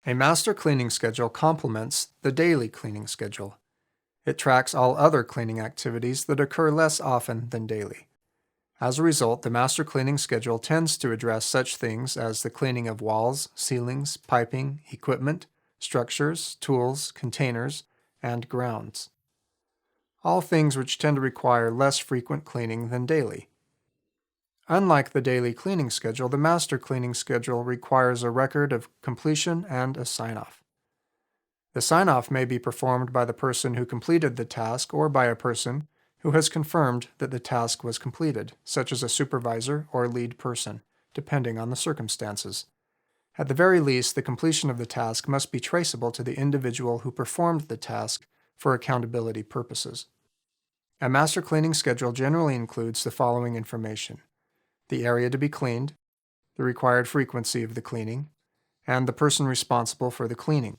A master cleaning schedule complements the daily cleaning schedule. It tracks all other cleaning activities that occur less often than daily. As a result, the master cleaning schedule tends to address such things as the cleaning of walls, ceilings, piping, equipment, structures, tools, containers, and grounds. All things which tend to require less frequent cleaning than daily. Unlike the daily cleaning schedule, the master cleaning schedule requires a record of completion and a sign-off. The sign-off may be performed by the person who completed the task or by a person who has confirmed that the task was completed, such as a supervisor or lead person, depending on the circumstances. At the very least, the completion of the task must be traceable to the individual who performed the task for accountability purposes. A master cleaning schedule generally includes the following information: the area to be cleaned, the required frequency of the cleaning, and the person responsible for the cleaning.